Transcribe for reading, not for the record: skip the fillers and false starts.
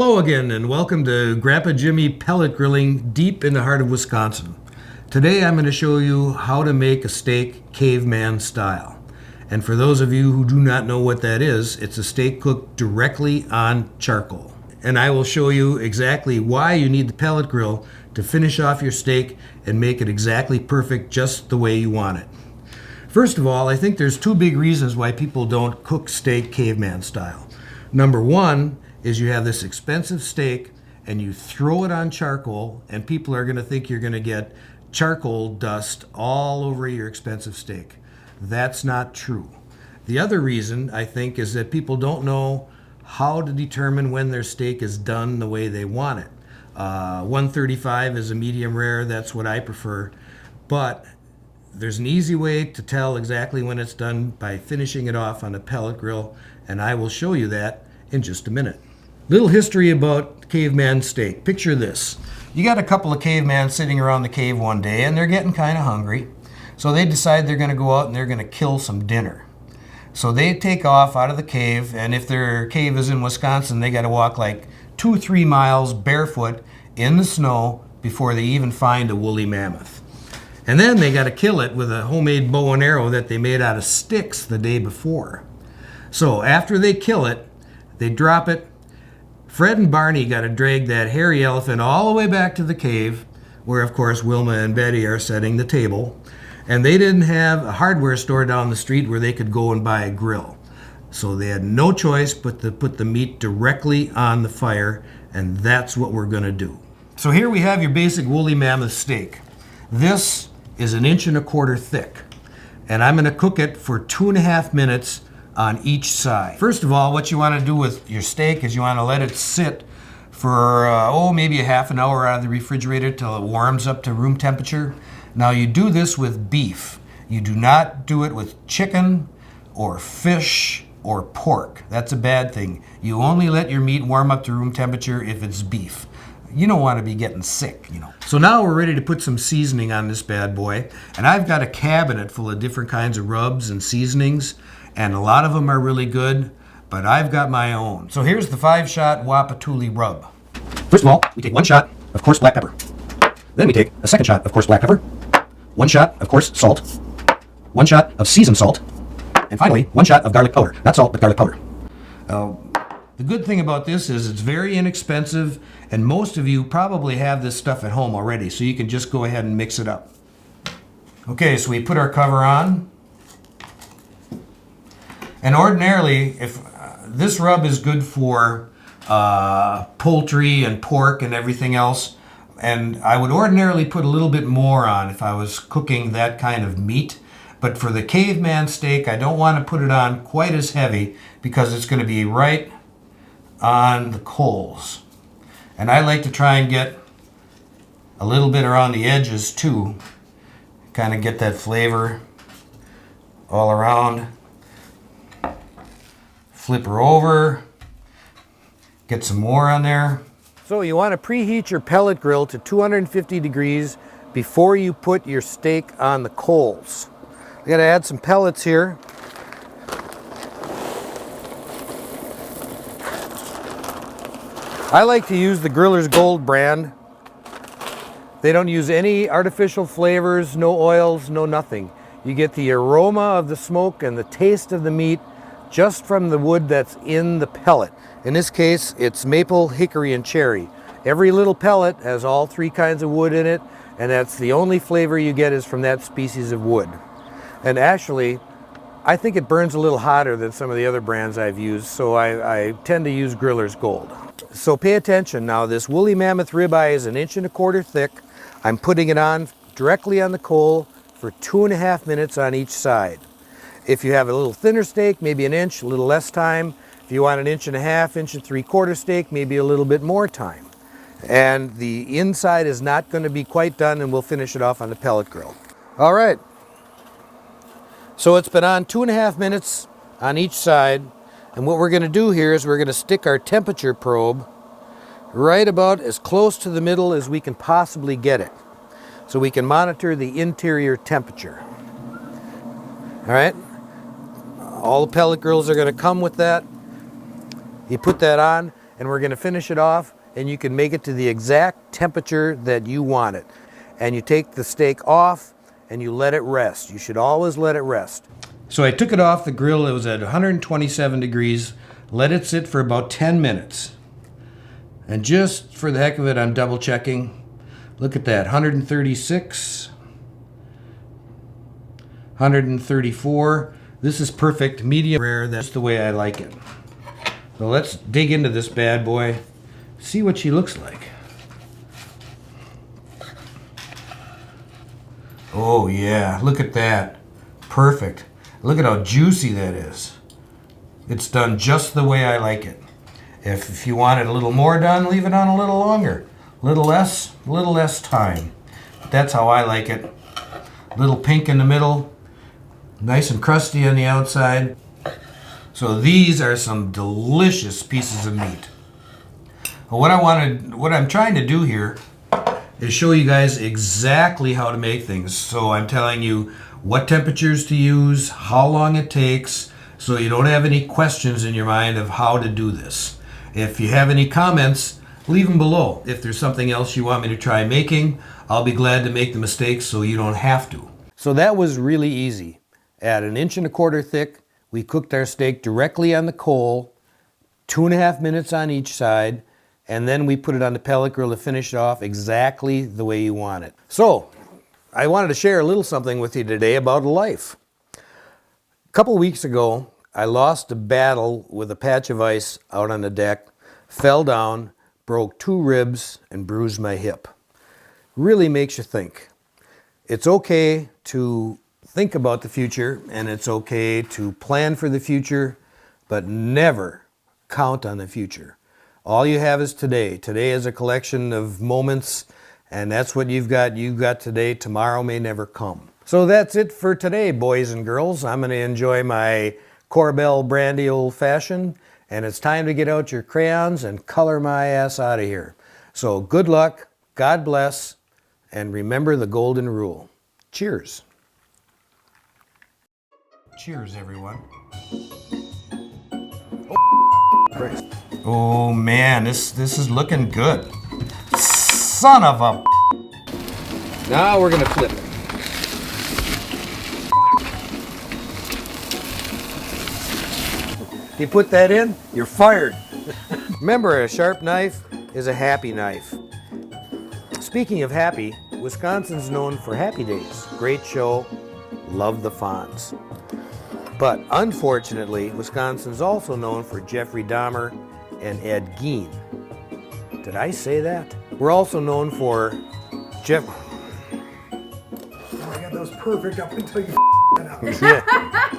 Hello again, and welcome to Grandpa Jimmy Pellet Grilling deep in the heart of Wisconsin. Today I'm going to show you how to make a steak caveman style. And for those of you who do not know what that is, it's a steak cooked directly on charcoal. And I will show you exactly why you need the pellet grill to finish off your steak and make it exactly perfect just the way you want it. First of all, I think there's two big reasons why people don't cook steak caveman style. Number one is you have this expensive steak and you throw it on charcoal and people are going to think you're going to get charcoal dust all over your expensive steak. That's not true. The other reason, I think, is that people don't know how to determine when their steak is done the way they want it. 135 is a medium rare, that's what I prefer, but there's an easy way to tell exactly when it's done by finishing it off on a pellet grill, and I will show you that in just a minute. Little history about caveman steak. Picture this. You got a couple of cavemen sitting around the cave one day and they're getting kind of hungry. So they decide they're going to go out and they're going to kill some dinner. So they take off out of the cave, and if their cave is in Wisconsin, they got to walk like 2-3 miles barefoot in the snow before they even find a woolly mammoth. And then they got to kill it with a homemade bow and arrow that they made out of sticks the day before. So after they kill it, they drop it. Fred and Barney got to drag that hairy elephant all the way back to the cave, where of course Wilma and Betty are setting the table. And they didn't have a hardware store down the street where they could go and buy a grill. So they had no choice but to put the meat directly on the fire, and that's what we're going to do. So here we have your basic woolly mammoth steak. This is 1.25 inches thick, and I'm going to cook it for 2.5 minutes on each side. First of all, what you want to do with your steak is you want to let it sit for maybe a half an hour out of the refrigerator till it warms up to room temperature. Now you do this with beef. You do not do it with chicken or fish or pork. That's a bad thing. You only let your meat warm up to room temperature if it's beef. You don't want to be getting sick, you know. So now we're ready to put some seasoning on this bad boy. And I've got a cabinet full of different kinds of rubs and seasonings, and a lot of them are really good, but I've got my own. So here's the 5-shot Wapatuli rub. First of all, we take 1 shot of coarse black pepper. Then we take a 2nd shot of coarse black pepper, 1 shot of coarse salt, 1 shot of seasoned salt, and finally 1 shot of garlic powder. Not salt, but garlic powder. The good thing about this is it's very inexpensive, and most of you probably have this stuff at home already, so you can just go ahead and mix it up. Okay, so we put our cover on. And ordinarily, if this rub is good for poultry and pork and everything else, and I would ordinarily put a little bit more on if I was cooking that kind of meat. But for the caveman steak, I don't want to put it on quite as heavy because it's going to be right on the coals. And I like to try and get a little bit around the edges too, kind of get that flavor all around. Flip her over, get some more on there. So you want to preheat your pellet grill to 250 degrees before you put your steak on the coals. I got to add some pellets here. I like to use the Griller's Gold brand. They don't use any artificial flavors, no oils, no nothing. You get the aroma of the smoke and the taste of the meat just from the wood that's in the pellet. In this case, it's maple, hickory, and cherry. Every little pellet has all 3 kinds of wood in it, and that's the only flavor you get is from that species of wood. And actually, I think it burns a little hotter than some of the other brands I've used, so I tend to use Griller's Gold. So pay attention now, this woolly mammoth ribeye is 1.25 inches thick. I'm putting it on directly on the coal for 2.5 minutes on each side. If you have a little thinner steak, maybe 1 inch, a little less time. If you want 1.5 inches, 1.75 inches steak, maybe a little bit more time. And the inside is not going to be quite done, and we'll finish it off on the pellet grill. All right. So it's been on 2.5 minutes on each side. And what we're going to do here is we're going to stick our temperature probe right about as close to the middle as we can possibly get it, so we can monitor the interior temperature. All right. All the pellet grills are going to come with that. You put that on, and we're going to finish it off, and you can make it to the exact temperature that you want it. And you take the steak off and you let it rest. You should always let it rest. So I took it off the grill. It was at 127 degrees. Let it sit for about 10 minutes. And just for the heck of it, I'm double checking. Look at that, 136, 134. This is perfect, medium rare. That's the way I like it. So let's dig into this bad boy, see what she looks like. Oh yeah, look at that. Perfect. Look at how juicy that is. It's done just the way I like it. If you want it a little more done, leave it on a little longer. A little less time. That's how I like it. A little pink in the middle, nice and crusty on the outside. So these are some delicious pieces of meat. What I'm trying to do here is show you guys exactly how to make things. So I'm telling you what temperatures to use, how long it takes, so you don't have any questions in your mind of how to do this. If you have any comments, leave them below. If there's something else you want me to try making, I'll be glad to make the mistakes so you don't have to. So that was really easy. At 1 1/4 inches thick, we cooked our steak directly on the coal, 2.5 minutes on each side, and then we put it on the pellet grill to finish it off exactly the way you want it. So, I wanted to share a little something with you today about life. A couple weeks ago, I lost a battle with a patch of ice out on the deck, fell down, broke 2 ribs, and bruised my hip. Really makes you think. It's okay to think about the future, and it's okay to plan for the future, but never count on the future. All you have is today. Today is a collection of moments, and that's what you've got. You've got today. Tomorrow may never come. So that's it for today, boys and girls. I'm going to enjoy my Corbel Brandy Old Fashioned, and it's time to get out your crayons and color my ass out of here. So good luck, God bless, and remember the golden rule. Cheers. Cheers, everyone. Oh man, this is looking good. Son of a... Now we're gonna flip it. You put that in, you're fired. Remember, a sharp knife is a happy knife. Speaking of happy, Wisconsin's known for Happy Days. Great show, love the Fonz. But unfortunately, Wisconsin's also known for Jeffrey Dahmer and Ed Gein. Did I say that? We're also known for Jeff... Oh my God, that was perfect up until you that up. Yeah.